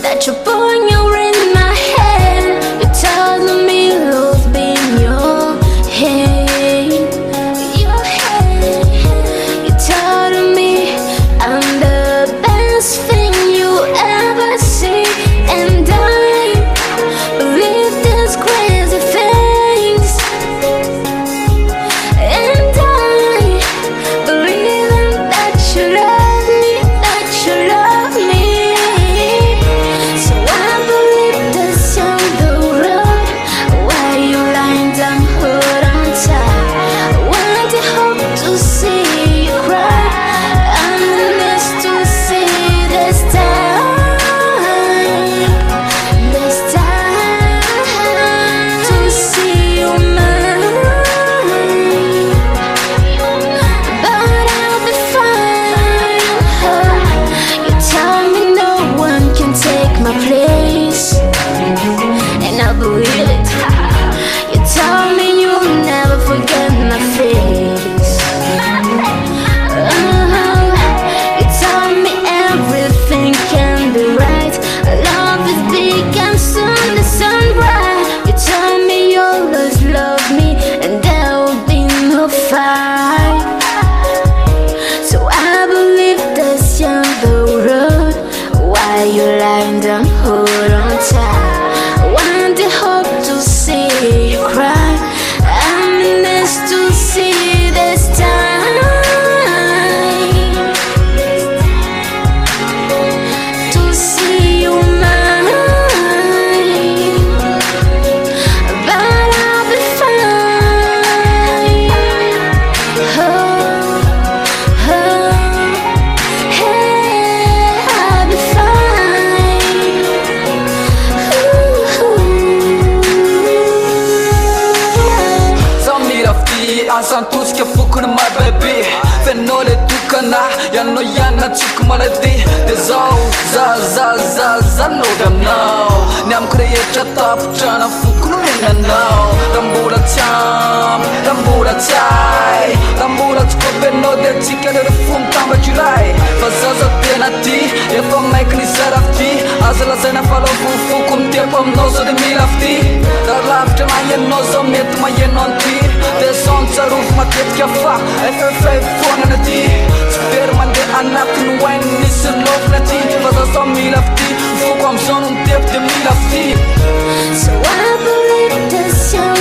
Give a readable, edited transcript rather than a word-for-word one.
That you're born, you're in my head. You're telling me love's been your hand. You're telling me I'm the best thing you ever see, and I believe these crazy things, and I believe that you love me, that you love me. You told me you'll never forget my face. You told me everything can be right. Love is big and soon the sun bright. You told me you'll always love me and there will be no fight. So I believe that's on the road. While you lying down, hold on tight. Want the hope to see you cry. I'm in this to see this time, to see you mine. But I'll be fine. Oh, hey, I'll be fine. Asan tuska fukuna my baby Fenole tukana Yano yana chukumaladi There's all za no them now Nyam create top chana fukuna minna now Rambura chai Rambura chukobe no de chika de fum tamba chulai Fazaza tenati If I make ni sarafti Azala sena follow fukum tepam no so de milafti The life to my no so met my yenonti The songs are roof my kid kafa FFA phone and a tea Spare man de anakin wine is a love nati Fazaza milafti Fukum son tep de milafti. So I believe this young